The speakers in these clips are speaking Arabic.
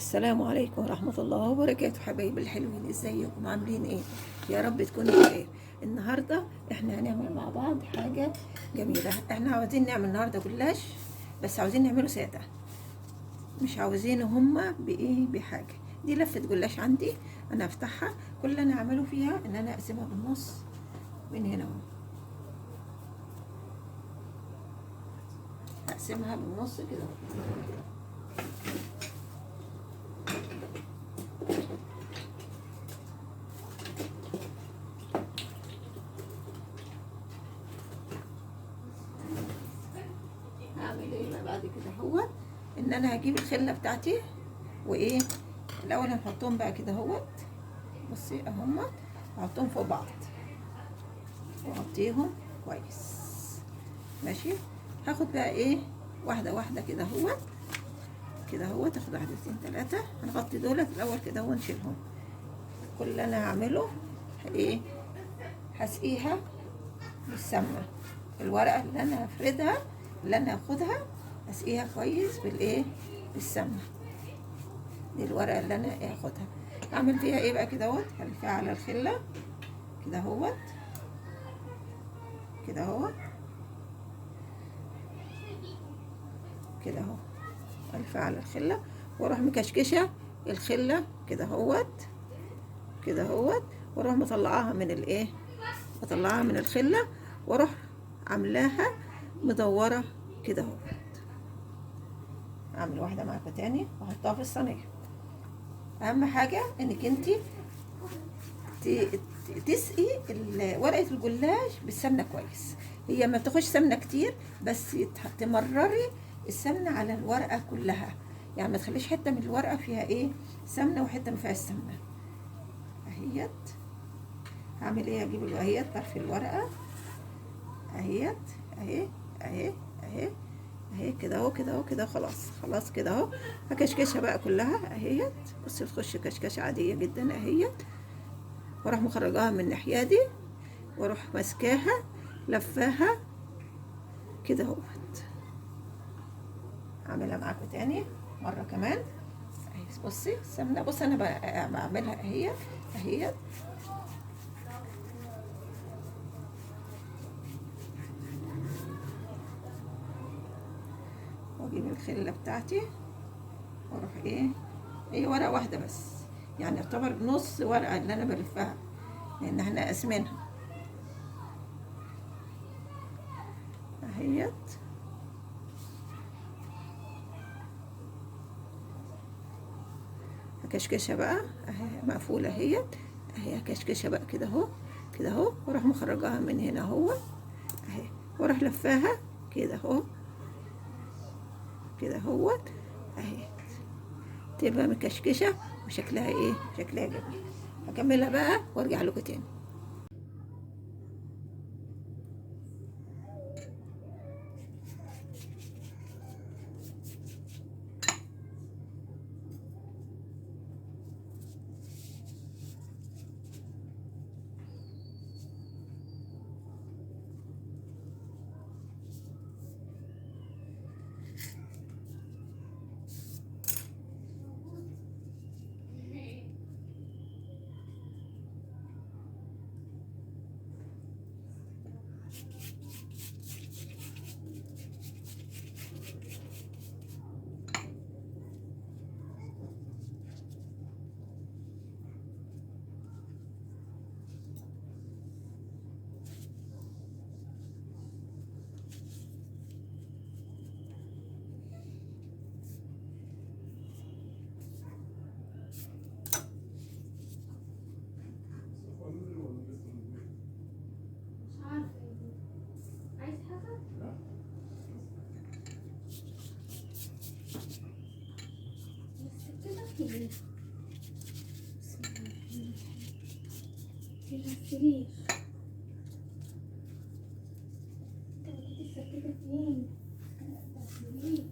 السلام عليكم ورحمة الله وبركاته. حبايبي الحلوين، ازيكم عاملين ايه؟ يا رب تكونوا بخير. النهاردة احنا هنعمل مع بعض حاجة جميلة. احنا عاوزين نعمل النهاردة جلاش، بس عاوزين نعمله سادة، مش عاوزينه هما بايه بحاجة. دي لفة جلاش عندي، انا هفتحها. كل اللي انا اعمله فيها ان انا اقسمها بالنص من هنا اهو، اقسمها بالنص كده. هعمل ايه بقى بعد كده؟ هو ان انا هجيب الخله بتاعتي وايه، الاول هنحطهم بقى كده اهوت. بصي اهمت، احطهم فوق بعض واغطيهم كويس. ماشي، هاخد بقى ايه واحده واحده كده اهوت، كده اهوت. اخد واحدتين ثلاثه، هنغطي دولت الاول كده ونشيلهم. كل اللي انا هعمله ايه، هسقيها بالسمنه. الورقه اللي انا هفردها، اللي انا هاخدها، اسقيها كويس بالايه، بالسمنه. دي الورقه اللي انا هاخدها. اعمل فيها ايه بقى كده اهوت، هلفها على الخله كده اهوت، كده اهوت، كده اهو. الفها على الخله واروح مكشكشه الخله كده اهوت، كده اهوت. واروح مطلعاها من الايه، مطلعاها من الخله، واروح عاملاها مدوره كده اهوت. اعمل واحده معاكم تاني واحطها في الصينيه. اهم حاجه انك انتي تسقي ورقه الجلاش بالسمنه كويس. هي ما بتاخدش سمنه كتير، بس تمرري السمنه على الورقه كلها. يعني ما تخليش حته من الورقه فيها ايه سمنه وحته ما فيهاش سمنه. اهيت. هعمل ايه، اجيب اهيت طرف الورقه اهيت، اهي اهي اهي اهي كده اهو، كده اهو، كده خلاص خلاص كده اهو. هكشكشها بقى كلها اهيت. بصي تخش كشكشه عاديه جدا اهيت. واروح مخرجاها من الناحيه دي، واروح ماسكاها لفاها كده اهوت. اعملها معاكم تاني مره كمان اهي. بصي السمنه، بص انا بعملها اهي اهي. واجيب الخله بتاعتي واروح ايه، هي ورقه واحده بس، يعني يعتبر نص ورقه اللي انا بلفها، لان احنا قاسمينها اهيت. هكشكشها بقى اهي، مقفوله اهيت اهي. هكشكشها بقى كده اهو، كده اهو. واروح مخرجاها من هنا اهو اهي، واروح لفاها كده اهو، كده اهوت اهي. تبقى مكشكشه وشكلها ايه، شكلها جميل. هكملها بقى وارجع لكم تاني. السرير السرير فين؟ السرير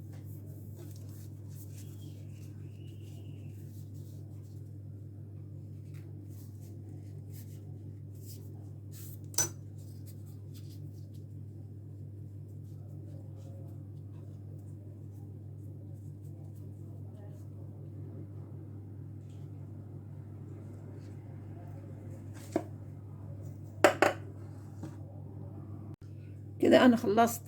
كده انا خلصت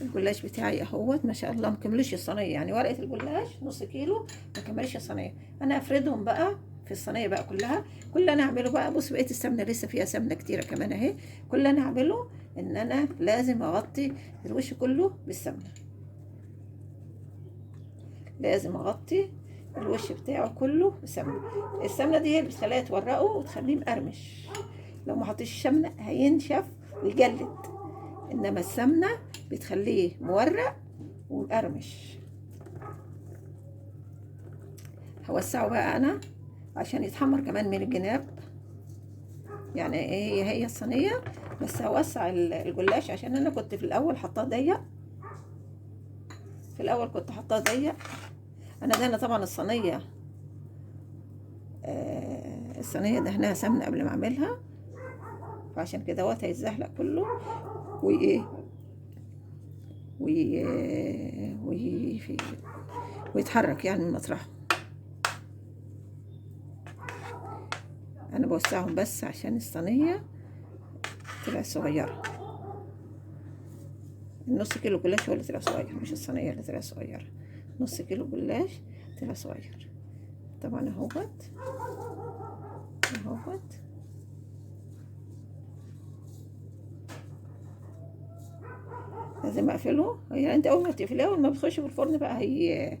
الجلاش بتاعي اهوت، ما شاء الله مكملش الصينيه، يعني ورقه الجلاش نص كيلو ما كملش الصينيه. انا افردهم بقى في الصينيه بقى كلها. كل اللي انا اعمله بقى، بص بقيه السمنه لسه فيها سمنه كتيره كمان اهي. كل اللي انا اعمله ان انا لازم اغطي الوش كله بالسمنه، لازم اغطي الوش بتاعه كله بسمنه. السمنه دي هي اللي بتخليها تورقه وتخليه مقرمش. لو ما حطيتش سمنه هينشف ويجلد، انما السمنه بتخليه مورق ومقرمش. هوسعه بقى انا عشان يتحمر كمان من الجناب، يعني هي الصينيه، بس هوسع الجلاش عشان انا كنت في الاول حطاه ضيق. في الاول كنت حطاه ضيق. انا طبعا الصينيه دهنها سمنه قبل ما اعملها، فعشان كده وقت هيتزحلق كله ويتحرك يعني من مطرحه. انا بوسعهم بس عشان الصينيه طلع صغيره. النص كيلو جلاش هو اللي طلع صغير، مش الصينيه اللي طلع صغيره. نص كيلو جلاش طلع صغير. طبعا اهوت لازم اقفله. يعني انت اول ما تقفليه، اول ما بتخش في الفرن بقى هي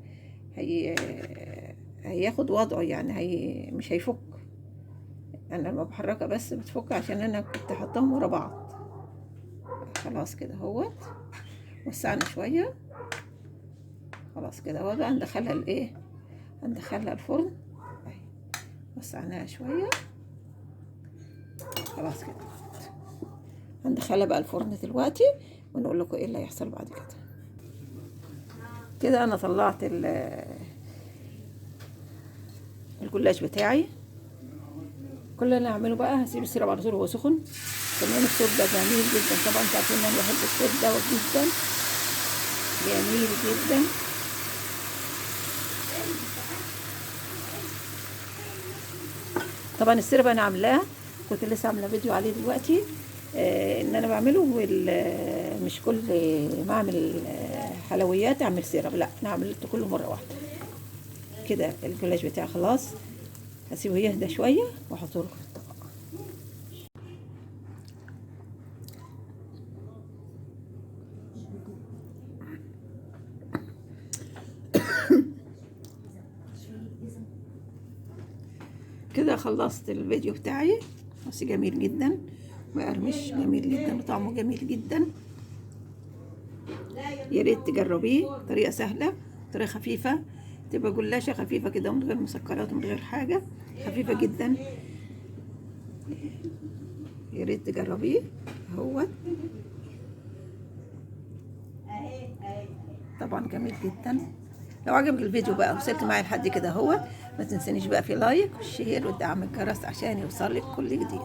هياخد وضعه، يعني مش هيفك. انا لما بحركها بس بتفك عشان انا كنت حطاهم ورا بعض. خلاص كده اهوت، وسعنا شويه. خلاص كده اهو بقى هندخلها الفرن اهي. وسعناها شويه. خلاص كده هندخلها بقى الفرن دلوقتي، ونقول لكم ايه اللي هيحصل بعد كده. كده انا طلعت الجلاش بتاعي. كل اللي انا هعمله بقى هسيب السيرب على طول وهو سخن. كمان الصوت ده جميل جدا، طبعا انتوا عارفين ان انا بحب الصوت ده جدا، جميل جدا. طبعا السيرب انا عاملاه، كنت لسه عامله فيديو عليه دلوقتي. ان انا بعمله مش كل ما اعمل حلويات اعمل سيرب، لا انا عملته كله مره واحده. كده الجلاش بتاعي خلاص، هسيبه يهدى شويه واحطه لكم في الطبق. كده خلصت الفيديو بتاعي، بس جميل جدا وقرمش جميل جدا وطعمه جميل جدا. يا ريت تجربيه، طريقه سهله، طريقه خفيفه، تبقى جلاشه خفيفه كده من غير مسكرات ومن غير حاجه، خفيفه جدا. يا ريت تجربيه. هو طبعا جميل جدا. لو عجبك الفيديو بقى وصلت معايا لحد كده ما تنسنيش بقى في لايك والشير ودعم الجرس عشان يوصلك كل جديد.